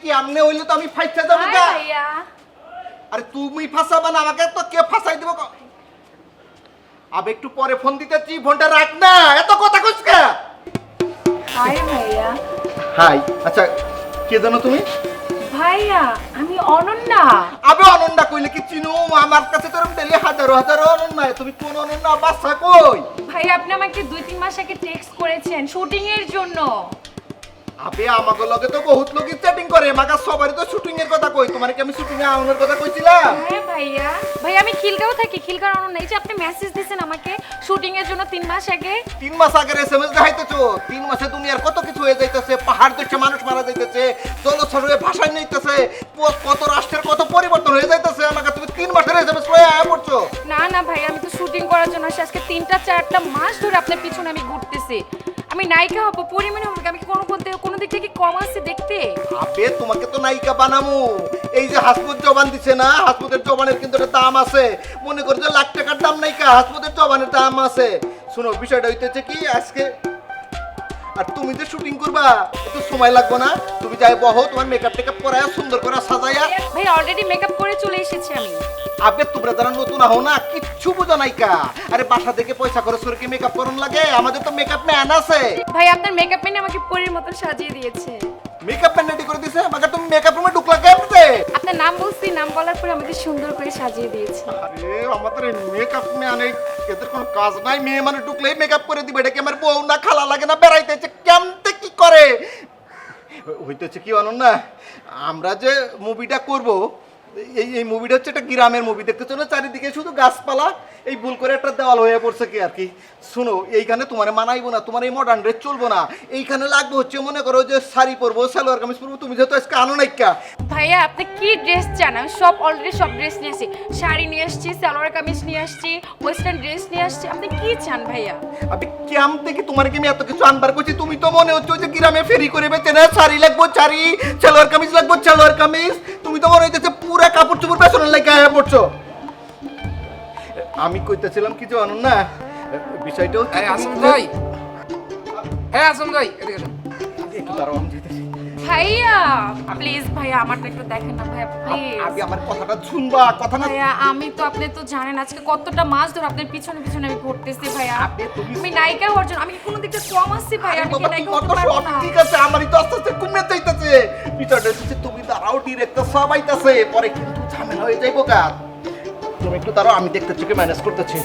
কি আমনে হইলে তো আমি ফাইসা যাবো হাই গা। ভাইয়া। আরে তুমি ফাঁসাবা না আমাকে, তো কে ফাঁসাই দিব? আবে একটু পরে ফোন দিতেছি, ফোনটা রাখ না, এত কথা কইছ কে? হাই ভাইয়া। হাই, আচ্ছা কে জানো তুমি? ভাইয়া আমি অনন্যা। আবে অনন্যা কইলে কি চিনো? আমার কাছে তো এরকম ডেলি হাজারো হাজারো অনন্যা। তুমি কোন অনন্যা? বাসা কই? ভাইয়া আপনি আমাকে 2-3 মাস আগে টেক্সট করেছেন শুটিং এর জন্য। আবে আমাকে লগে তো বহুত লোকই চ্যাটিং করে, মাগা সবারই তো শুটিং এর কথা কই। তোমার কি আমি শুটিং এ আউনের কথা কইছিলাম? হ্যাঁ ভাইয়া। ভাইয়া আমি খিলগাঁও থাকি, খিলগাঁও অনন্যা। এই যে আপনি মেসেজ দিয়েছেন আমাকে শুটিং এর জন্য 3 মাস আগে। 3 মাস আগের এসএমএস দেখাইতেছো? 3 মাসে দুনিয়ার কত কিছু হয়ে যাইতেছে, পাহাড় দেখে মানুষ মারা যাইতেছে, জলছর হয়ে ভাষায় নিতেছে, কত রাষ্ট্রের কত পরিবর্তন হয়ে যাইতেছে। আমাকে তুমি 3 মাসের এসএমএস লয়ে আয়া পড়ছো? না না ভাইয়া, আমি তো শুটিং করার জন্য আসি। আজকে 3-4টা মাস ধরে আপনার পিছনে আমি ঘুরতেছি। আমি নায়িকা হব, পরিমাণে হব। আমি কি কোনো দিক থেকে কম আসছে দেখতে? আবে তোমাকে তো নায়িকা বানামু। এই যে হাসপুত জবান দিছে না, হাসপুতের জবানের কিন্তু একটা দাম আছে। মনে করো যে লাখ টাকার দাম নায়িকা, হাসপুতের জবানের দাম আছে। শুনো, বিষয়টা হইতেছে কি, আজকে আর তুমি যে শুটিং করবা একটু সময় লাগবে না? তুমি যাই বহো, তোমার মেকআপ টেকআপ করায়া সুন্দর করে সাজাইয়া। ভাই অলরেডি মেকআপ করে চলে এসেছি আমি। আবে তোমরা যারা নতুন আহো না, কিচ্ছু বুঝো নাইকা। আরে বাসা থেকে পয়সা খরচ করে কি মেকআপ করন লাগে? আমাদের তো মেকআপ ম্যান আছে। ভাই আপনার মেকআপ ম্যান আমাকে পরীর মতন সাজিয়ে দিয়েছে। মেকআপ ম্যান রেডি করে দিছে, আমাকে তুমি মেকআপ রুমে ঢুকলা কেমনে? আপনার নাম বলছি, নাম বলার পরে আমাকে সুন্দর করে সাজিয়ে দিয়েছে। আরে আমাদের মেকআপ ম্যান এদের কোনো কাজ নাই, মেয়ে মানে ঢুকলেই মেকআপ করে দিবে। এটা কি আমার বউ না খালা লাগে না বেড়াইতেছে? কেমতে কি করে হইতেছে কি অনন্যা, আমরা যে মুভিটা করব, এই মুভিটা হচ্ছে একটা গ্রামের মুভি। দেখতেছো না চারিদিকে শুধু গাছপালা, এই ভুল করে একটা দেওয়াল হয়ে পড়ছে কি আর কি। শুনো, এইখানে তোমার মানাইবো না, তোমার এই মডার্ন ড্রেস চলবো না। এইখানে লাগবে হচ্ছে মনে করো যে শাড়ি পরবো, সালোয়ার কামিজ পরবো। তুমি যেহেতু আজকে আনো নাইকা। ভাইয়া আপনি কি ড্রেস চান? আমি অলরেডি সব ড্রেস নিয়ে আসছি। শাড়ি নিয়ে আসছি, সালোয়ার কামিজ নিয়ে আসছি, ওয়েস্টার্ন ড্রেস নিয়ে আসছি। আপনি কি চান ভাইয়া? আমি কেমতে কি তোমার কি আমি এত কিছু আনবার করছি? তুমি তো মনে হচ্ছে যে গ্রামে ফেরি করে বেচে না, শাড়ি লাগবো শাড়ি, সালোয়ার কামিজ লাগবো সালোয়ার কামিজ। তুমি তো মনে হইতেছে পুরা কাপড় চোপড় পেছনের লাগে আয়া পড়ছো। আমি কইতেছিলাম কি জানো না, বিষয়টা হচ্ছে আসুন ভাই, হ্যাঁ আসুন ভাই, এদিকে আসুন। একটু দাঁড়াও, আমি যেতেছি। ভাইয়া প্লিজ ভাইয়া আমারটা একটু দেখেন না ভাইয়া প্লিজ। আগে আমার কথাটা শুনবা, কথা না। ভাইয়া আমি তো, আপনি তো জানেন আজকে কতটা মাস ধরে আপনার পিছনে পিছনে আমি ঘুরতেছি ভাইয়া। আমি নায়িকা হওয়ার জন্য আমি কি কোনো দিকটা কম আসছি ভাইয়া? আমি কি বাবা, নায়িকা তোমার হতে তো পারবো সব না? ঠিক আছে, আমারই তো আস্তে আস্তে কমে যাইতেছে। বিষয়টা হচ্ছে তুমি দাঁড়াও, ডিরেক্টর সব আইতাছে, পরে কিন্তু ঝামেলা হয়ে যাইবো গা। তুমি একটু দাঁড়াও, আমি দেখতেছি কি ম্যানেজ করতেছি।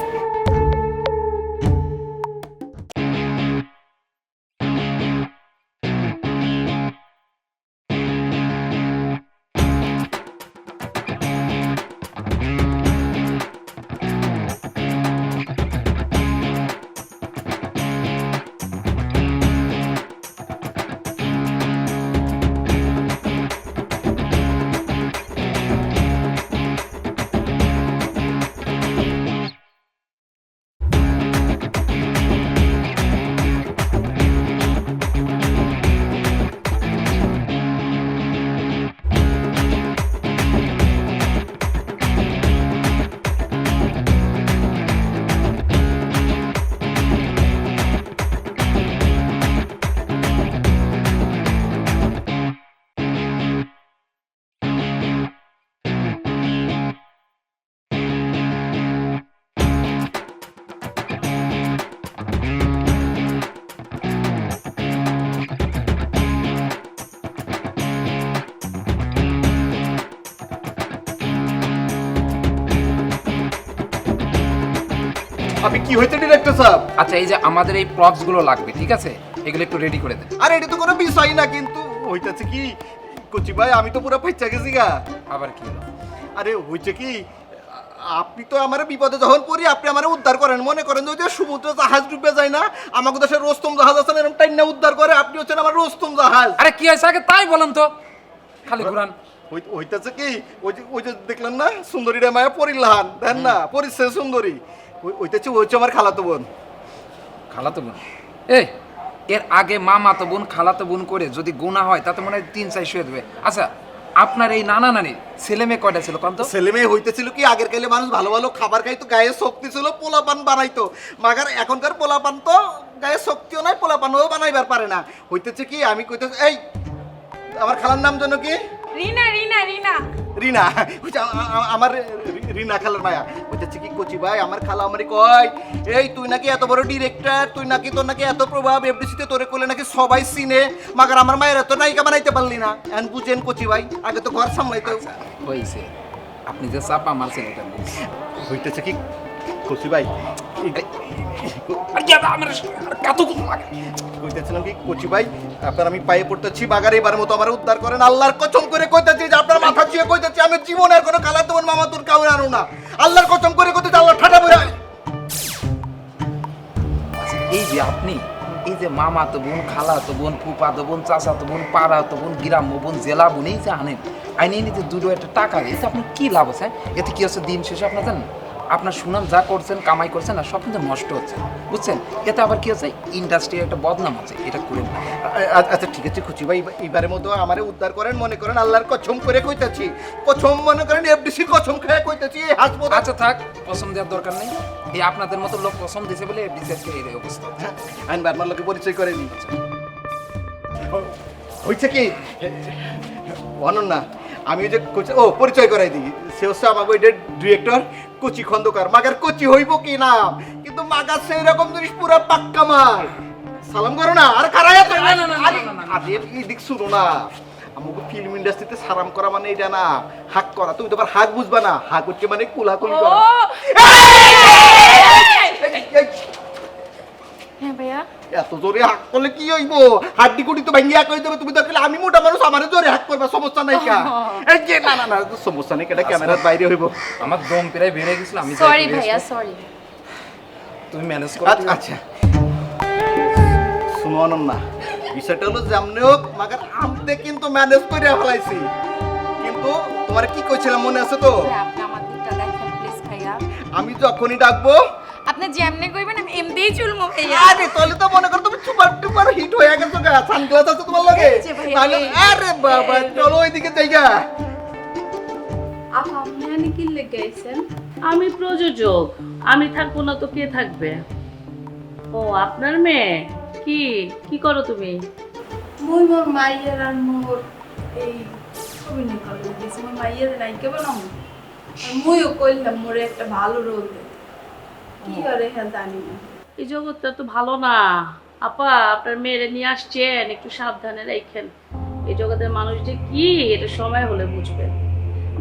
আপনি কি হইতে ডিরেক্টর সাহেব? আচ্ছা এই যে আমাদের এই প্রপস গুলো লাগবে, ঠিক আছে? এগুলো একটু রেডি করে দেন। আরে এটা তো কোনো বিষয় না, কিন্তু হইতাছে কি কচি ভাই, আমি তো পুরো পয়সা গেছি গা। আবার কি হলো? আরে হইছে কি, আপনি তো আমার বিপদে যখন পড়ি আপনি আমার উদ্ধার করেন। মনে করেন যে ওই যে সমুদ্র জাহাজ ডুবে যায় না, আমাকে দেশের রোস্তম জাহাজ আছে না, এরকম টাইম না উদ্ধার করে, আপনি হচ্ছেন আমার রোস্তম জাহাজ। আরে কি হয়েছে আগে তাই বলেন তো, খালি ঘুরান। হইতাছে কি, ওই যে দেখলেন না সুন্দরী রে মায়া পরিলাহান, দেন না পরিচ্ছে সুন্দরী, ওইটাছে ওই হচ্ছে আমার খালাতো বোন। খালাতো বোন? এই এর আগে মামাতো বোন খালাতো বোন করে যদি গুণা হয় তাতে মনে হয় 3-4 শুয়ে দেবে। আচ্ছা আপনার এই নানা নানি ছেলে মেয়ে কয়টা ছিল কত? ছেলে মেয়ে হইতেছিল কি, আগের কালে মানুষ ভালো ভালো খাবার খাইতো, গায়ে শক্তি ছিল, পোলাপান বানাইতো। মাগার এখনকার পোলাপান তো গায়ে শক্তিও নাই, পোলাপানও বানাইবার পারে না। হইতেছে কি, আমি কইতেছি এই আমার খালার নাম যেন কি? রিনা রিনা রিনা রিনা। আমার রিনা খালার মায়া বলতেছে কি কচি ভাই, আমার খালা আমারে কয় এই তুই নাকি এত বড় ডিরেক্টর, তুই নাকি তোর নাকি এত প্রভাব এফডিসিতে, তোরে করলে নাকি সবাই চিনে, মাগার আমার মায়ের এত নায়িকা বানাইতে পারলি না। এখন বুঝেন কচি ভাই, আগে তো ঘর সামলাইতে হয়েছে, আপনি যে চাপা মারছেন এটা বলছি। হইতেছে কি কচি ভাই, কইতেছিলাম কি কচি ভাই, আপনার আমি পায়ে পড়তেছি, বাগার এবার মতো আমার উদ্ধার করেন, আল্লাহর কসম করে কইতেছি যে আপনার মাথা ছুঁয়ে কইতেছি আমি জীবনের কোনো কালা তোমার মামা তোর কাউরে আনো না, আল্লাহর কসম করে কইতেছি, আল্লাহ ঠাটা বইরা। এই যে আপনি এই যে মামা তো বোন, খালা তো বোন, ফুপা তো বোন, চাচা তো বোন, পাড়া তো বোন, গ্রাম্য বোন, জেলা বোন, এই যে আনেন আইনে নিতে দুটো একটা টাকা এতে আপনি কি লাভ আছে? এতে কি হচ্ছে দিন শেষে আপনার জানেন আপনার সুনাম যা করছেন কামাই করছেন না সব কিন্তু নষ্ট হচ্ছে, বুঝছেন? এতে আবার কি হচ্ছে ইন্ডাস্ট্রির একটা বদনাম আছে, এটা করেন না। আচ্ছা ঠিক আছে খুচি ভাই, এবারের মতো আমারে উদ্ধার করেন, মনে করেন আল্লাহর কসম করে কইতেছি, কসম মনে করেন এফডিসির কসম খেয়ে কইতেছি, এই হাসপাতাল। আচ্ছা থাক, কসম দেওয়ার দরকার নেই, এই আপনাদের মতো লোক কসম দিয়েছে বলে বিশেষকে এই অবস্থা। আমি আপনার লোকে পরিচয় করে নিই। হয়েছে কি অনন্যা, আমি ওই যে ও পরিচয় করাই দিই, সে হচ্ছে আমাকে ওই ডিরেক্টর কচি খন্দকার, মাগার কচি হইব কি না, কিন্তু মাগার সেই রকম জিনিস পুরো পাক্কা মাল। সালাম করো না, আর খারাপ আরে এদিক শুনো না, আমাকে ফিল্ম ইন্ডাস্ট্রিতে সালাম করা মানে এটা না, হাক করা, তুমি তো আবার হাক বুঝবা না, হাক হচ্ছে মানে কুলাকুলি করা। হ্যাঁ ভাইয়া, এত জোরে হাক করলে কি হইব, হাড্ডি কুটি তো ভাঙিয়া কই দেবে, তুমি দেখলে আমি মোটা মানুষ, আমারে জোরে হাক করবা, সমস্যা নাই কা? এই যে না না না সমস্যা নেই, এটা ক্যামেরার বাইরে হইব। আমার দম প্রায় বেড়ে গেছিল, আমি সরি ভাইয়া সরি। তুমি ম্যানেজ করো। আচ্ছা শুনো অনন্যা, বিষয়টা হলো যেমনি হোক মাগার আমতে কিন্তু ম্যানেজ করে ফেলাইছি, কিন্তু তোমার কি কইছিলাম মনে আছে তো? আপনি আমার দিকটা দেখেন প্লিজ ভাইয়া, আমি যখনই ডাকবো আপনি যেমনে কইবেন আমি এমনিই চুলমু ভাইয়া। আরে তাহলে তো মনে করো তুমি সুপার টুপার হিট হয়ে গেছো গা, সানগ্লাস আছে তোমার লগে, এই যে ভাই, তাহলে আরে বাবা চলো ওইদিকে যাইগা। আপা আপনি এখানে কি লেগে আইছেন? আমি প্রযোজক, আমি থাকবো না তো কে থাকবে? ও আপনার মেয়ে, কি কি করো তুমি? মুই মোর মাইয়ের আর মোর এই অভিনয় করলাম, দিয়েছি মোর মাইয়ের নায়িকা বানাবো, আর মুইও কইলাম মোরে একটা ভালো রোল দে, কি করে হ্যাঁ জানি না। এই জগৎটা তো ভালো না আপা, আপনার মেয়েরে নিয়ে আসছেন, একটু সাবধানে রাখেন। এই জগতের মানুষ যে কি এটা সময় হলে বুঝবেন।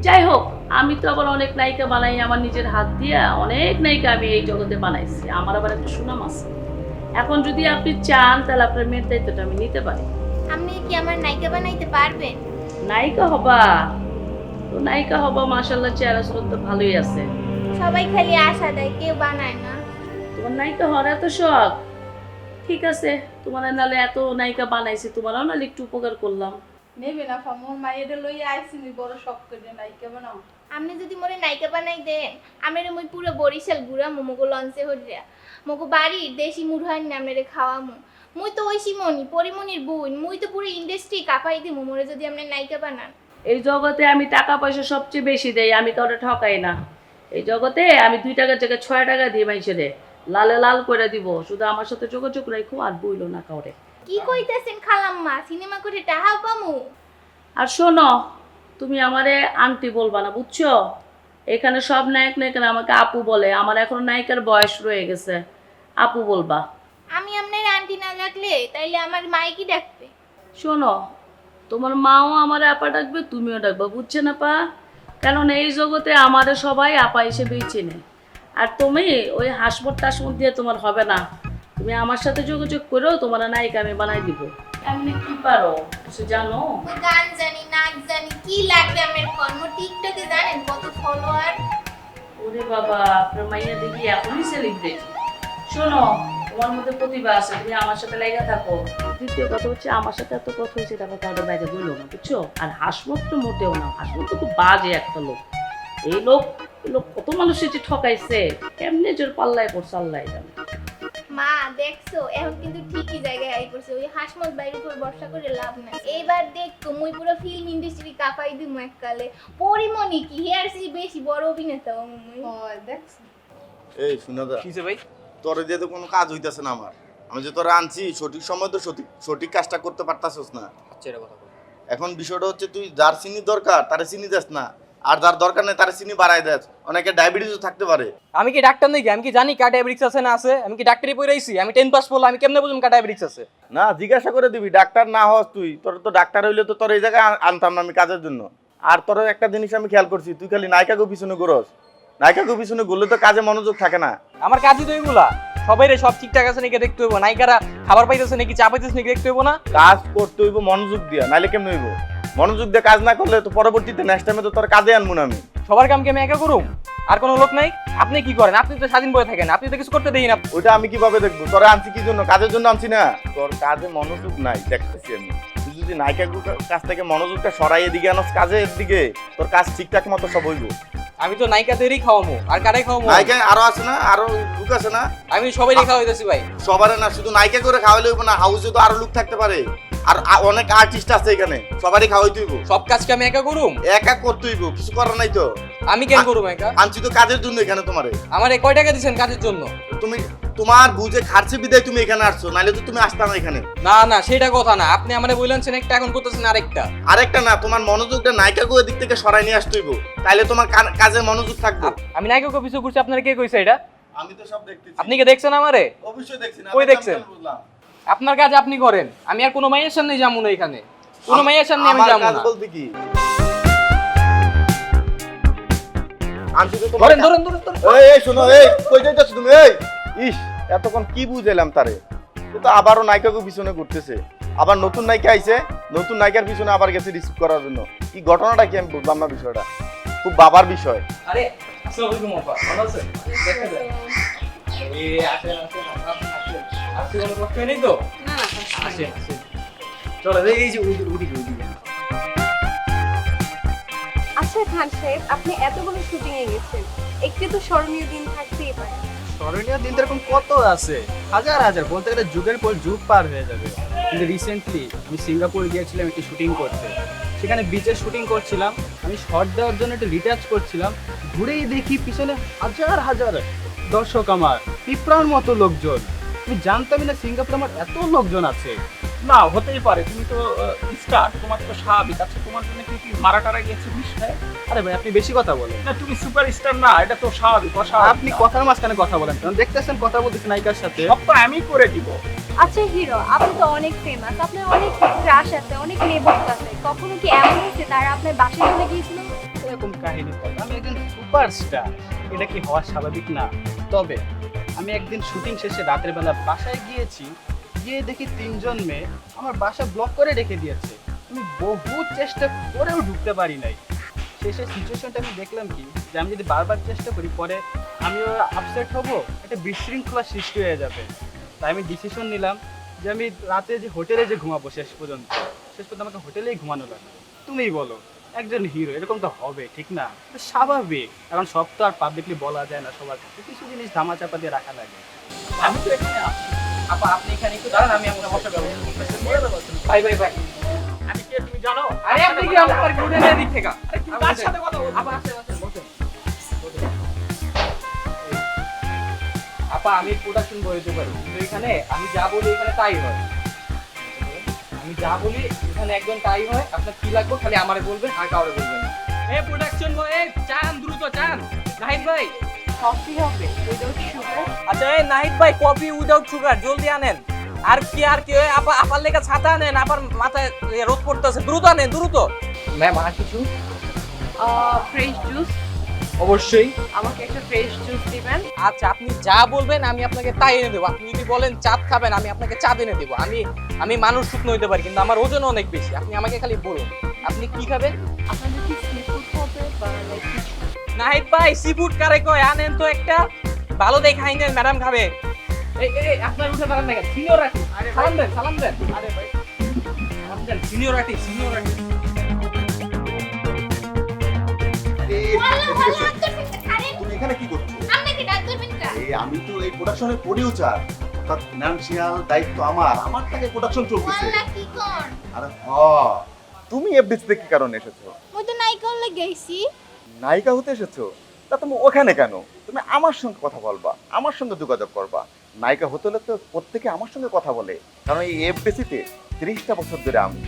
যাই হোক, আমি তো আবার অনেক নায়িকা বানাই আমার নিজের হাত দিয়ে, অনেক নায়িকা আমি এই জগতে বানাইছি, আমার আবার একটা সুনাম আছে। এখন যদি আপনি চান তাহলে আপনার মেয়ের দায়িত্বটা আমি নিতে পারি। আপনি কি আমার নায়িকা বানাইতে পারবেন? নায়িকা হবা তো নায়িকা হবা, মাশাআল্লাহ চেহারা সুরত তো ভালোই আছে। সবাই খালি আশা দেয়, কেউ বানায় না। তোমার নায়িকা হওয়ার এত শখ, ঠিক আছে, তোমার নালে এত নায়িকা বানাইছি, তোমারও নালে একটু উপকার করলাম। নেবে না ফা, মোর মাইয়ের লইয়া আইছি নি বড় শখ করে নায়িকা বানাও। আপনি যদি মোরে নায়িকা বানাই দেন, আমি মুই পুরো বরিশাল ঘুরা মোমোগো লঞ্চে হরিয়া মোগো বাড়ির দেশি মুরহান নামেরে খাওয়ামু। মুই তো ওই সিমনি পরিমনির বোন, মুই তো পুরো ইন্ডাস্ট্রি কাঁপাই দিমু মোরে যদি আপনি নায়িকা বানান। এই জগতে আমি টাকা পয়সা সবচেয়ে বেশি দেই, আমি কাউরে ঠকাই না। এই জগতে আমি 2 টাকার জায়গায় 6 টাকা দিয়ে মাইছেরে লালে লাল করে দিব, শুধু আমার সাথে যোগাযোগ রাখো আর বইলো না কাউরে। কি কইতাছেন খালাম্মা, সিনেমা করে টাহাও পামু? আর শোনো, তুমি আমারে আন্টি বলবা না, বুঝছো? এখানে সব নায়ক নায়িকারা আমাকে আপু বলে, আমার এখন নায়িকার বয়স রয়ে গেছে, আপু বলবা। আমি আপনার আন্টি না ডাকলে তাইলে আমার মাই কি ডাকবে? শোনো, তোমার মাও আমার আপা ডাকবে, তুমিও ডাকবা, বুঝছে না পা? কারণ এই জগতে আমাদের সবাই আপা হিসেবেই চেনে। আর তুমি ওই হাসমত টাসমত দিয়ে তোমার হবে না, তুমি আমার সাথে যোগাযোগ করেও তোমার নায়িকা আমি বানাই দিব। এমনি কি পারো কিছু জানো? ওই গান জানি, নাচ জানি, কি লাগবে আমার কর্ম। টিকটকে জানেন কত ফলোয়ার? ওরে বাবা, আপনার মাইয়া দেখি এখনই সেলিব্রিটি। শোনো, তোমার মধ্যে প্রতিভা আছে, তুমি আমার সাথে লেগে থাকো। দ্বিতীয় কথা হচ্ছে, আমার সাথে এত কথা হয়েছে তারপর কারোর বাইরে বললো না, বুঝছো? আর হাসমত তো মোটেও না, হাসমত তো খুব বাজে একটা লোক। এই লোক কত মানুষের যে ঠকাইছে, কেমনে জোর পাল্লায় পড়ছে আল্লাহ জানে। মা দেখছো, এখন কিন্তু ঠিকই জায়গায় আই পড়ছে। ওই হাসমত বাইরের উপর ভরসা করে লাভ নাই। এইবার দেখতো মুই পুরো ফিল্ম ইন্ডাস্ট্রি কাঁপাই দিমু এককালে। পরিমণি কি হেয়ার সি বেশি বড় অভিনেতা মুই। হয় দেখছো, এই শুনে দা, কিসে ভাই? তোরে দিয়ে তো কোনো কাজ হইতাছে না আমার। আমি যে তোরা আনছি সঠিক সময় তো সঠিক কাজটা করতে পারতাছস না। আচ্ছা এটা কথা বল। এখন বিষয়টা হচ্ছে তুই যার চিনি দরকার তারে চিনি দেস না, আর যার দরকার নেই তারে চিনি বাড়ায় দেস। অনেকে ডায়াবেটিসও থাকতে পারে। আমি কি ডাক্তার নাকি? আমি কি জানি কার ডায়াবেটিস আছে না আছে? আমি কি ডাক্তারি পড়ে আইছি? আমি 10 পাস পড়লাম, আমি কেমনে বুঝুম কার ডায়াবেটিস আছে? না, জিজ্ঞাসা করে দিবি। ডাক্তার না হস তুই, তোর তো ডাক্তার হইলে তো তোর এই জায়গায় আনতাম না আমি কাজের জন্য। আর তোর একটা জিনিস আমি খেয়াল করছি, তুই খালি নায়িকাকে পিছনে ঘুরস। নায়িকাকে পিছনে ঘুরলে তো কাজে মনোযোগ থাকে না। আমার কাজই তো এগুলা। সবাই রে সব ঠিকঠাক আছে নাকি দেখতে হইব, নায়িকারা খাবার পাইতেছে নাকি চা পাইতেছে নাকি দেখতে হইব না? কাজ করতে হইব মনোযোগ দিয়া, নাইলে কেমন হইব? মনোযোগ দিয়ে কাজ না করলে তো পরবর্তীতে নেক্সট টাইমে তো তোর কাজে আনবো না আমি। সবার কাম কি আমি একা করুম? আর কোনো লোক নাই? আপনি কি করেন? আপনি তো স্বাধীন বয়ে থাকেন, আপনি তো কিছু করতে দেই না। ওইটা আমি কিভাবে দেখবো? তোরা আনছি কি জন্য? কাজের জন্য আনছি না? তোর কাজে মনোযোগ নাই দেখতেছি আমি। তুই যদি নায়িকার কাছ থেকে মনোযোগটা সরাই এদিকে আনস কাজের দিকে, তোর কাজ ঠিকঠাক মতো সব হইব। আমি তো নায়িকাদেরই খাওয়ামো, আর কারাই খাওয়ামো? নায়িকা আরো আছে না, আরো লোক আছে না? আমি সবাইই খাওয়াইতেছি ভাই। সবারে না, শুধু নায়িকা করে খাওয়াইলে হইব না, হাউসে তো আরো লোক থাকতে পারে। আর অনেক আর্টিস্ট আছে এখানে, সবারই খাওয়াইতে হইব। সব কাজ কি আমি একা করুম? একা করতে হইব, কিছু করার নাই তো। আমি কেন করুম একা? আনছি তো কাজের জন্য এখানে তোমারে। আমারে কয় টাকা দিছেন কাজের জন্য? তুমি তোমার বুঝে খার্চে বিদায় তুমি এখানে আসছো, নাইলে তো তুমি আসতা না এখানে। না না, সেটা কথা না। আপনি আমারে বললেন একটা, এখন করতেছেন আরেকটা। আরেকটা না, তোমার মনোযোগটা নায়িকা করে দিক থেকে সরাই নিয়ে আসতে হইব, তাইলে তোমার কাজে মনোযোগ থাকবে। আমি নায়িকাকে পিছু করছি, আপনারা কে কইছে এটা? আমি তো সব দেখতেছি। আপনি কি দেখছেন আমারে? অবশ্যই দেখছি না। কই দেখছেন? আপনার কাজ আপনি করেন, আমি আর কোনো মাইয়ের সামনে যাবো না। এখানে কোনো মাইয়ের সামনে আমি যাবো না। বলতে কি আনছি তো তোমার। ধরেন ধরেন ধরেন ধরেন। এই শোনো, এই কই যাইতাছ তুমি? এই ইস, এতক্ষণ কি বুঝাইলাম তারে? তো তো আবারও নায়িকাকে পিছনে ঘুরতেছে। আবার নতুন নায়িকা আইছে, নতুন নায়িকার পিছনে আবার গেছে রিসিভ করার জন্য। কি ঘটনাটা কি আমি বুঝলাম না বিষয়টা। খুব বাবার বিষয়। আরে আসসালামু আলাইকুম আপা, ভালো আছেন? দেখা যায়। এই আসেন আসেন আসেন। আসলে কোনো কষ্ট নেই তো? না না, আসেন আসেন। চলো এই যে উঠি। আচ্ছা খান সাহেব, আপনি এতগুলো শুটিং এ গেছেন, একটু তো স্মরণীয় দিন থাকতেই পারে। স্মরণীয় দিন তো এরকম কত আছে, হাজার হাজার, বলতে গেলে যুগের পর যুগ পার হয়ে যাবে। কিন্তু রিসেন্টলি আমি সিঙ্গাপুর গিয়েছিলাম একটি শুটিং করতে। সেখানে বিচে শুটিং করছিলাম, আমি শর্ট দেওয়ার জন্য একটু রিটাচ করছিলাম, ঘুরেই দেখি পিছনে হাজার হাজার দর্শক, আমার পিঁপড়ার মতো লোকজন। আমি জানতামই না সিঙ্গাপুরে আমার এত লোকজন আছে। না হতেই পারে, তুমি তো স্টার, তোমার তো স্বাভাবিক। আচ্ছা তোমার জন্য কি মারা টারা গেছে বিষয়? আরে ভাই আপনি বেশি কথা বলেন না তুমি সুপার স্টার না, এটা তো স্বাভাবিক। আপনি কথার মাঝখানে কথা বলেন, কারণ দেখতেছেন কথা বলতেছেন নায়িকার সাথে। সব তো আমি করে দিব। আচ্ছা হিরো, আপনি তো অনেক ফেমাস, আপনার অনেক ক্রাশ আছে, অনেক নেবর আছে, কখনো কি এমন হয়েছে তারা আপনার বাসায় চলে গিয়েছিল? এরকম কাহিনী কথা, আমি একজন সুপারস্টার, এটা কি হওয়া স্বাভাবিক না? তবে আমি একদিন শুটিং শেষে রাতের বেলা বাসায় গিয়েছি, গিয়ে দেখি 3 জন মেয়ে আমার বাসা ব্লক করে রেখে দিয়েছে। আমি বহু চেষ্টা করেও ঢুকতে পারি নাই। শেষে সিচুয়েশনটা আমি দেখলাম কি, যে আমি যদি বারবার চেষ্টা করি পরে আমিও আপসেট হব, একটা বিশৃঙ্খলা সৃষ্টি হয়ে যাবে। তাই আমি ডিসিশন নিলাম যে আমি রাতে যে হোটেলে যে ঘুমাবো, শেষ পর্যন্ত আমাকে হোটেলেই ঘুমানো লাগবে। তুমিই বলো, একজন হিরো এরকম তো হবে, ঠিক না? তো স্বাভাবিক, কারণ সব তো আর পাবলিকলি বলা যায় না, সবার কাছে কিছু জিনিস ধামাচাপা দিয়ে রাখা লাগে। আমি তো এখানে আছি। আপা আপনি এখানে একটু দাঁড়ান, আমি আপনার বসার ব্যবস্থা করতেছি। ভাই ভাই ভাই, আমি কে তুমি জানো? আরে আপনি কি আমার হোটেলের দিক থেকে? তুমি তার সাথে কথা বলো। আপা আসেন আসেন, বসেন। আপা আমি প্রোডাকশন বলতে পারি, কিন্তু এখানে আমি যা বলি এখানে তাই হয়। আমি যা বলি এখানে একদম তাই হয়। আপনার কি লাগবে খালি আমারে বলবেন, আর কাউরে বলবেন না। এই প্রোডাকশন বয়, এই চান দ্রুত চান। নাহিদ ভাই কফি হবে উইদাউট সুগার? আচ্ছা এই নাহিদ ভাই কফি উইদাউট সুগার জলদি আনেন। আর কি আপা আপার লেগে ছাতা আনেন, আপার মাথায় রোদ পড়তেছে, দ্রুত আনেন দ্রুত। ম্যাম আর কিছু? ফ্রেশ জুস, অবশ্যই। আমাকে একটা ফ্রেশ জুস দিবেন। আচ্ছা আপনি যা বলবেন আমি আপনাকে তাই এনে দেবো। আপনি যদি বলেন চাঁদ খাবেন, আমি আপনাকে চাঁদ এনে দেবো। আমি মানুষ শুকনো হতে পারি, কিন্তু আমার ওজন অনেক বেশি। আপনি আমাকে খালি বলুন আপনি কি খাবেন। আপনাদের কি সি ফুড হবে বা লাইক কিছু? নাহিদ ভাই সি ফুড কারে কয়, আনেন তো একটা ভালো দেখে আইনেন, ম্যাডাম খাবে। এই আপনার উঠে দাঁড়ান না কেন? সিনিয়র রাখি, সালাম দেন সালাম দেন। আরে ভাই সালাম দেন, সিনিয়র রাখি সিনিয়র রাখি। তুমি এখানে কি করছো? আপনি কি ডাক দেবেন কা? এই আমি তো এই প্রোডাকশনের প্রোডিউসার, অর্থাৎ ফিনান্সিয়াল দায়িত্ব আমার থেকে প্রোডাকশন চলতেছে। বললা কি কোন? আরে তুমি এফডিসি তে কি কারণে এসেছো? মই তো নায়িকা হলে গেছি। নায়িকা হতে এসেছো? তা তুমি ওখানে কেন? তুমি আমার সঙ্গে কথা বলবা, আমার সঙ্গে যোগাযোগ করবা। নায়িকা হতে হলে তো প্রত্যেকে আমার সঙ্গে কথা বলে, কারণ এই এফডিসি তে 30টা বছর ধরে আমি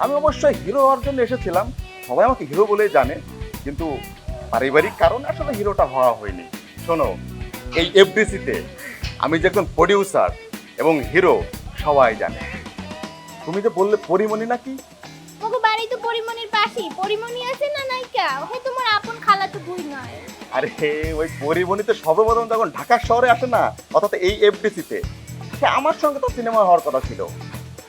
আমি অবশ্যই হিরো হওয়ার জন্য এসেছিলাম, সবাই আমাকে হিরো বলেই জানে, কিন্তু পারিবারিক কারণে আসলে হিরোটা হওয়া হয়নি। শোনো, এই এফডিসিতে আমি যে একজন প্রডিউসার এবং হিরো সবাই জানে। তুমি যে বললে পরিমণি নাকি, মোগো বাড়ি তো পরিমণির পাশেই, পরিমণি আছে না নায়িকা, ওহে তোমার আপন খালা তো ভুই নয়। আরে ওই পরিমণি তো সর্বপ্রথম যখন ঢাকা শহরে আসে না, অর্থাৎ এই এফডিসিতে, সে আমার সঙ্গে তো সিনেমা হওয়ার কথা ছিল,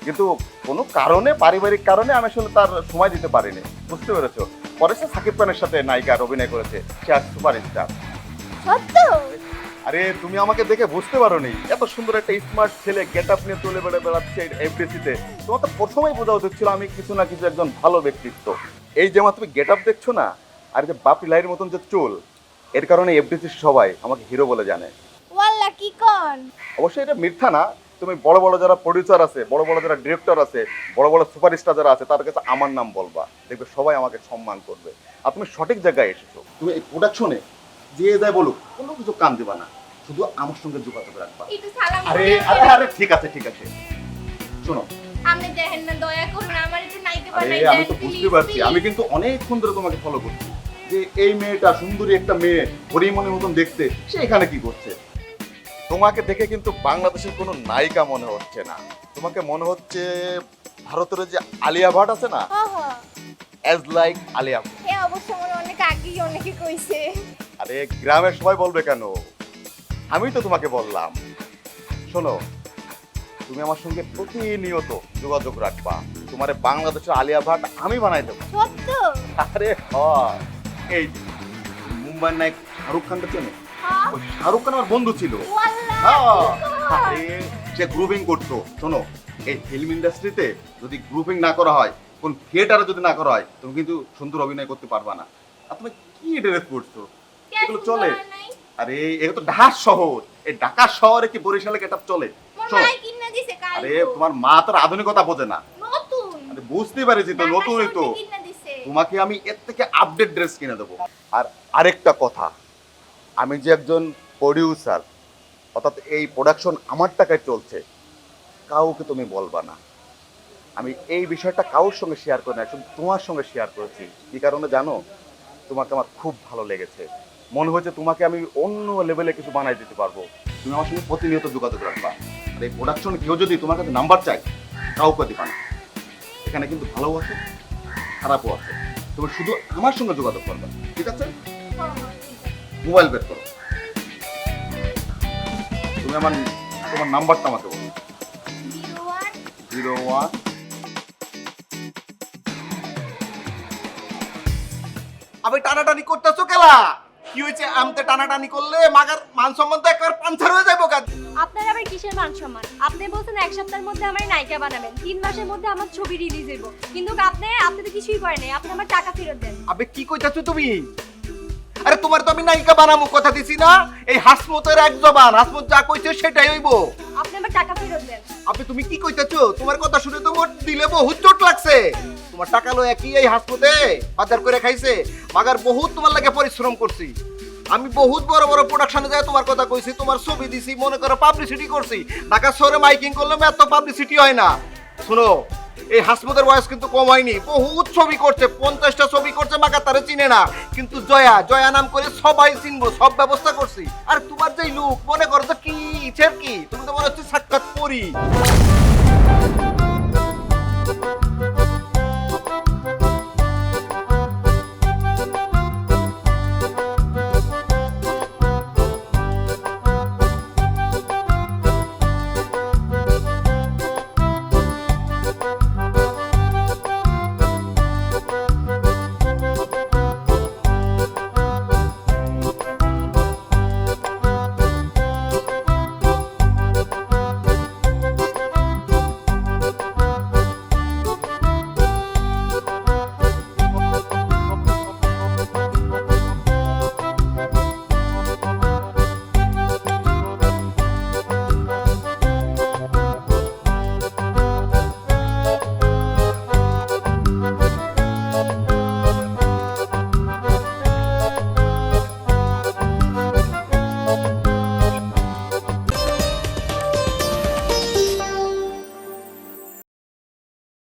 কিন্তু কোনো কারণে, পারিবারিক কারণে আমি আসলে তার সময় দিতে পারিনি, বুঝতে পেরেছো? পরে সে সাকিব খানের সাথে নায়িকার অভিনয় করেছে, সে আজ সুপারস্টার। সত্য? আরে তুমি আমাকে দেখে বুঝতে পারোনি, এত সুন্দর একটা স্মার্ট ছেলে গেট আপ নিয়ে চলে বেড়াচ্ছে এফডিসিতে, তোমার তো প্রথমেই বোঝা উচিত ছিল আমি কিছু না কিছু একজন ভালো ব্যক্তিত্ব। এই যেমন তুমি গেট আপ দেখছো না, আর যে বাপি লাইয়ের মতন যে চুল, এর কারণে এফডিসির সবাই আমাকে হিরো বলে জানে। ওয়াল্লা কি কোন? অবশ্যই এটা মিথ্যা না, তুমি বড় বড় যারা প্রডিউসার আছে, বড় বড় যারা ডিরেক্টর আছে, বড় বড় সুপারস্টার যারা আছে, তার কাছে আমার নাম বলবা, দেখবে সবাই আমাকে সম্মান করবে। আর তুমি সঠিক জায়গায় এসেছো। তুমি এই প্রোডাকশনে যে যাই বলুক কোনো কিছু কান দিবা না, শুধু আমার সঙ্গে যোগাযোগ রাখবা। একটু সালাম আরে করে আরে আরে ঠিক আছে ঠিক আছে, শোনো, আপনি দেখেন না, দয়া করুন আমার একটু নায়িকা আরে বানাই আমি দেন তো বুঝতে পারছি, আমি কিন্তু অনেকক্ষণ ধরে তোমাকে ফলো করছি, যে এই মেয়েটা সুন্দরী একটা মেয়ে, হরিমনের মতন দেখতে, সে এখানে কি করছে। তোমাকে দেখে কিন্তু বাংলাদেশের কোনো নায়িকা মনে হচ্ছে না, তোমাকে মনে হচ্ছে ভারতের যে আলিয়া ভাট আছে না, অ্যাজ লাইক আলিয়া ভাট। এ অবশ্য মনে অনেক আগেই অনেকে কইছে। আরে গ্রামের সবাই বলবে কেন, আমি তো তোমাকে বললাম। শোনো, তুমি আমার সঙ্গে প্রতিনিয়ত যোগাযোগ রাখবা, তোমার বাংলাদেশের আলিয়া ভাট আমি বানাই দেবো। সত্য? আরে হয়, এই যে মুম্বাইয়ের নায়ক শাহরুখ খানটা চেনো? হ্যাঁ। ওই শাহরুখ খান আমার বন্ধু ছিল। ওয়াল্লা হ্যাঁ, কি কন? আরে সে গ্রুপিং করতো। শোনো, এই ফিল্ম ইন্ডাস্ট্রিতে যদি গ্রুপিং না করা হয়, কোন থিয়েটারে যদি না করা হয়, তুমি কিন্তু সুন্দর অভিনয় করতে পারবা না। আর তুমি কি ড্রেস পরছো, এগুলো চলে? আরে এগুলো তো ঢাকা শহর, এই ঢাকা শহরে কি বরিশালে গেটআপ চলে? মোর শোনো, মাই কিনা দিছে কাল। আরে তোমার মা তোর আধুনিকতা বোঝে না। নতুন। আরে বুঝতে পারছি তো, নতুনই তো। কিনা দিছে। তোমাকে আমি এর থেকে আপডেট ড্রেস কিনে দেবো। আর আরেকটা কথা, আমি যে একজন প্রডিউসার, অর্থাৎ এই প্রোডাকশন আমার টাকায় চলছে, কাউকে তুমি বলবা না। আমি এই বিষয়টা কারোর সঙ্গে শেয়ার করি না, শুধু তোমার সঙ্গে শেয়ার করেছি। কি কারণে জানো? তোমাকে আমার খুব ভালো লেগেছে, মনে হয়েছে তোমাকে আমি অন্য লেভেলে কিছু বানাই দিতে পারবো। তুমি আমার সঙ্গে প্রতিনিয়ত যোগাযোগ রাখবা। আর এই প্রোডাকশন কেউ যদি তোমার কাছে নাম্বার চাই, কাউকে দিবা না। এখানে কিন্তু ভালোও আছে, খারাপও আছে, তুমি শুধু আমার সঙ্গে যোগাযোগ করবে, ঠিক আছে? মোবাইল বের করো, তুমি তোমার নাম্বারটা আমাকে বলো। 01 আমি টানাটানি করতেছো কেলা? কি হয়েছে? আমতে টানাটানি করলে মাগার মান সম্মান তো একবার পাঞ্চার হয়ে যাবো কাজ। আপনার আবার কিসের মান সম্মান? আপনি বলছেন 1 সপ্তাহের মধ্যে আমার নায়িকা বানাবেন, 3 মাসের মধ্যে আমার ছবি রিলিজ হইব, কিন্তু আপনি তো কিছুই করেন নাই। আপনি আমার টাকা ফেরত দেন। আবে কি কইতাছো তুমি? আরে তোমার তো আমি নায়িকা বানামু কথা দিছি না? এই হাসমতের এক জবান, হাসমত যা কইছে সেটাই হইব। আপনি আমার টাকা ফেরত দেন। আবে তুমি কি কইতাছো? তোমার কথা শুনে তো মোর দিলে বহুত চোট লাগছে। তোমার টাকা লো একই এই হাসমতে বাজার করে খাইছে, মাগার বহুত তোমার লাগে পরিশ্রম করছি। আমি বহুত বড় বড় প্রোডাকশনে যায় তোমার কথা কইছি, তোমার ছবি দিছি, মনে করো পাবলিসিটি করছি। ঢাকা শহরে মাইকিং করলে এত পাবলিসিটি হয় না। শুনো, এই হাসমতের বয়স কিন্তু কম হয়নি, বহুত ছবি করছে, 50টা ছবি করছে, মাকা তারে চিনে না, কিন্তু জয়া নাম করে সবাই চিনবো, সব ব্যবস্থা করছি। আর তোমার যেই লুক, মনে করো তো কি ইচ্ছের কি, তুমি তো মনে হচ্ছে সাক্ষাৎ পরি।